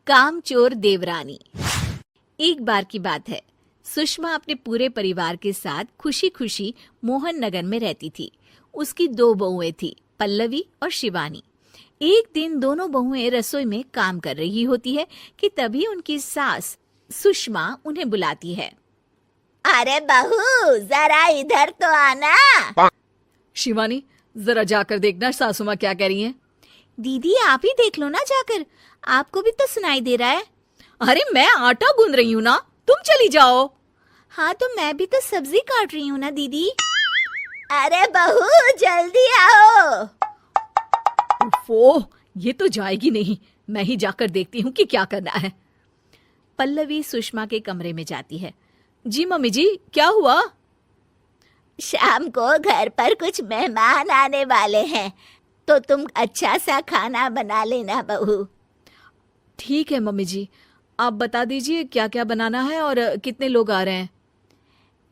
कामचोर देवरानी। एक बार की बात है, सुषमा अपने पूरे परिवार के साथ खुशी खुशी मोहन नगर में रहती थी। उसकी 2 बहुएं थी, पल्लवी और शिवानी। एक दिन दोनों बहुएं रसोई में काम कर रही होती है कि तभी उनकी सास सुषमा उन्हें बुलाती है। अरे बहू, जरा इधर तो आना। शिवानी, जरा जाकर देखना सासू माँ क्या कह रही हैं। दीदी, आप ही देख लो ना जाकर, आपको भी तो सुनाई दे रहा है। अरे मैं आटा गूंद रही हूँ ना, तुम चली जाओ। हाँ, तो मैं भी तो सब्जी काट रही हूँ ना दीदी। अरे बहू, जल्दी आओ। ओह, ये तो जाएगी नहीं। मैं ही जाकर देखती हूँ कि क्या करना है। पल्लवी सुषमा के कमरे में जाती है। जी मम्मी जी, क्या हुआ? शाम को घर पर कुछ मेहमान आने वाले हैं, तो तुम अच्छा सा खाना बना लेना बहू। ठीक है मम्मी जी, आप बता दीजिए क्या क्या बनाना है और कितने लोग आ रहे हैं।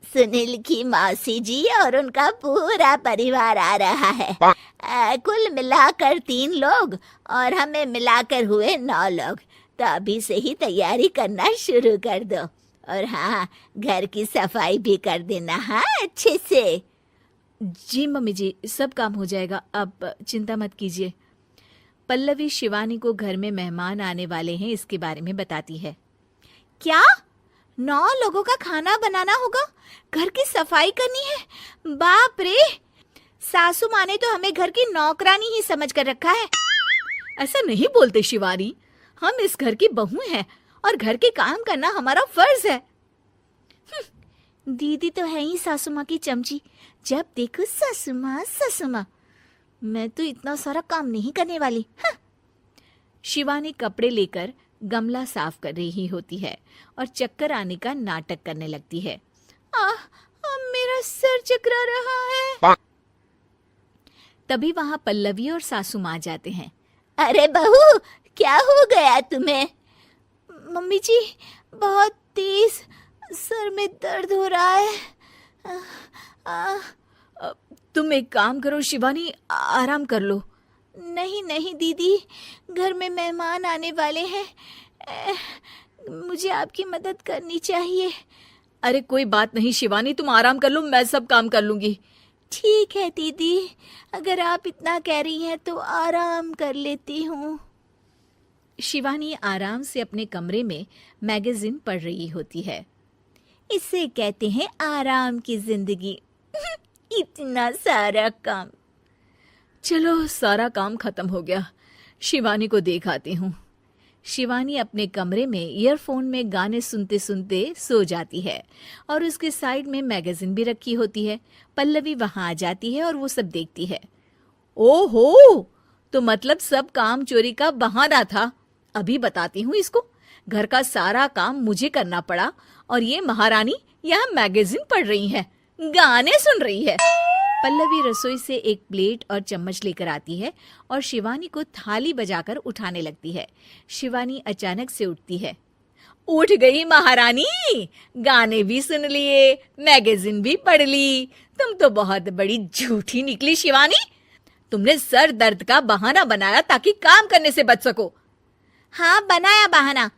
सुनील की मौसी जी और उनका पूरा परिवार आ रहा है। कुल मिलाकर 3 लोग और हमें मिलाकर हुए 9 लोग। तो अभी से ही तैयारी करना शुरू कर दो। और हाँ, घर की सफाई भी कर देना, हाँ, अच्छे से। जी मम्मी जी, सब काम हो जाएगा, आप चिंता मत कीजिए। पल्लवी शिवानी को घर में मेहमान आने वाले हैं इसके बारे में बताती है। क्या? 9 लोगों का खाना बनाना होगा, घर की सफाई करनी है? बाप रे, सासू माँ ने तो हमें घर की नौकरानी ही समझ कर रखा है। ऐसा नहीं बोलते शिवानी, हम इस घर की बहू हैं और घर के काम करना हमारा फर्ज है। दीदी तो है ही सासू माँ की चमची, जब देखो सासू माँ सासू माँ। मैं तो इतना सारा काम नहीं करने वाली। शिवानी कपड़े लेकर गमला साफ कर रही होती है और चक्कर आने का नाटक करने लगती है। मेरा सर चकरा रहा है। तभी वहां पल्लवी और सासू माँ जाते हैं। अरे बहू, क्या हो गया तुम्हें? मम्मी जी, बहुत तेज सर में दर्द हो रहा है। तुम एक काम करो शिवानी, आराम कर लो। नहीं नहीं दीदी, घर में मेहमान आने वाले हैं, मुझे आपकी मदद करनी चाहिए। अरे कोई बात नहीं शिवानी, तुम आराम कर लो, मैं सब काम कर लूंगी। ठीक है दीदी, अगर आप इतना कह रही हैं तो आराम कर लेती हूँ। शिवानी आराम से अपने कमरे में मैगजीन पढ़ रही होती है। इसे कहते हैं आराम की जिंदगी। इतना सारा काम। चलो, सारा काम खत्म हो गया, शिवानी को देख आती हूँ। शिवानी अपने कमरे में ईयरफोन में गाने सुनते सुनते सो जाती है और उसके साइड में मैगजीन भी रखी होती है। पल्लवी वहां आ जाती है और वो सब देखती है। ओहो, तो मतलब सब काम चोरी का बहाना था। अभी बताती हूँ इसको। घर का सारा काम मुझे करना पड़ा और ये महारानी यहाँ मैगजीन पढ़ रही है, गाने सुन रही है। पल्लवी रसोई से एक प्लेट और चम्मच लेकर आती है और शिवानी को थाली बजाकर उठाने लगती है। शिवानी अचानक से उठती है। उठ गई महारानी, गाने भी सुन लिए, मैगजीन भी पढ़ ली। तुम तो बहुत बड़ी झूठी निकली शिवानी। तुमने सर दर्द का बहाना बनाया ताकि काम करने से बच सको। हाँ, बनाया बहाना,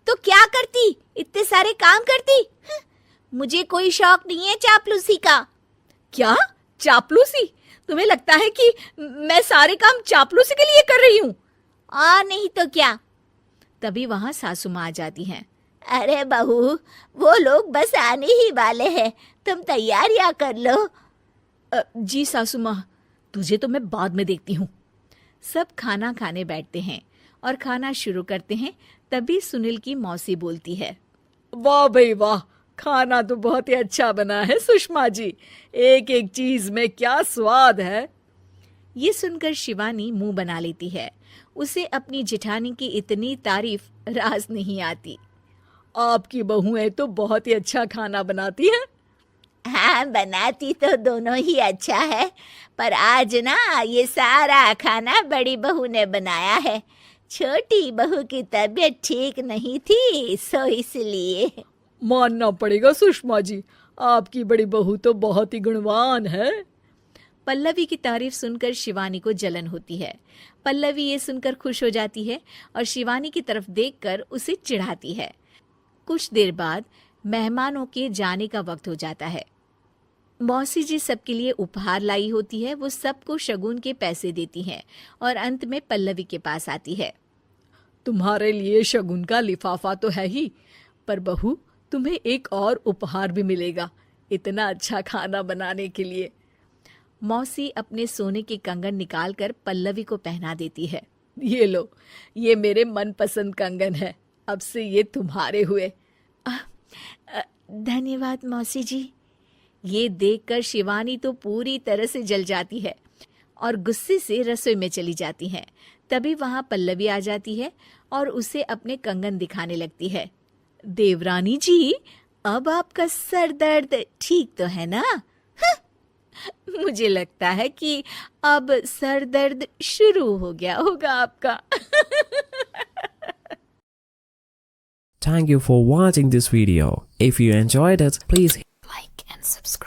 तो क्या करती? इतने सारे काम करती। मुझे कोई शौक नहीं है चापलूसी का। क्या चापलूसी? तुम्हें लगता है कि मैं सारे काम चापलूसी के लिए कर रही हूँ? नहीं तो क्या। तभी वहां सासू माँ आ जाती हैं। अरे बहू, वो लोग बस आने ही वाले हैं, तुम तैयारियां कर लो। जी सासू माँ, तुझे तो मैं बाद में देखती हूँ। सब खाना खाने बैठते हैं और खाना शुरू करते हैं। तभी सुनील की मौसी बोलती है। वाह भाई वाह, खाना तो बहुत ही अच्छा बना है सुषमा जी, एक एक चीज में क्या स्वाद है। ये सुनकर शिवानी मुंह बना लेती है। उसे अपनी जेठानी की इतनी तारीफ रास नहीं आती। आपकी बहुएं तो बहुत ही अच्छा खाना बनाती हैं। हाँ, बनाती तो दोनों ही अच्छा है, पर आज ना ये सारा खाना बड़ी बहू ने बनाया है। छोटी बहू की तबीयत ठीक नहीं थी, सो इसलिए। मानना पड़ेगा सुषमा जी, आपकी बड़ी बहू तो बहुत ही गुणवान है। पल्लवी की तारीफ सुनकर शिवानी को जलन होती है। पल्लवी ये सुनकर खुश हो जाती है और शिवानी की तरफ देखकर उसे चिढ़ाती है। कुछ देर बाद मेहमानों के जाने का वक्त हो जाता है। मौसी जी सबके लिए उपहार लाई होती है। वो सबको शगुन के पैसे देती हैं और अंत में पल्लवी के पास आती है। तुम्हारे लिए शगुन का लिफाफा तो है ही, पर बहू तुम्हें एक और उपहार भी मिलेगा इतना अच्छा खाना बनाने के लिए। मौसी अपने सोने के कंगन निकालकर पल्लवी को पहना देती है। ये लो, ये मेरे मनपसंद कंगन है, अब से ये तुम्हारे हुए। धन्यवाद मौसी जी। ये देखकर शिवानी तो पूरी तरह से जल जाती है और गुस्से से रसोई में चली जाती है। तभी वहां पल्लवी आ जाती है और उसे अपने कंगन दिखाने लगती है। देवरानी जी, अब आपका सर दर्द ठीक तो है ना? मुझे लगता है कि अब सर दर्द शुरू हो गया होगा आपका। Thank you for watching this video. If you enjoyed it, please Like and subscribe.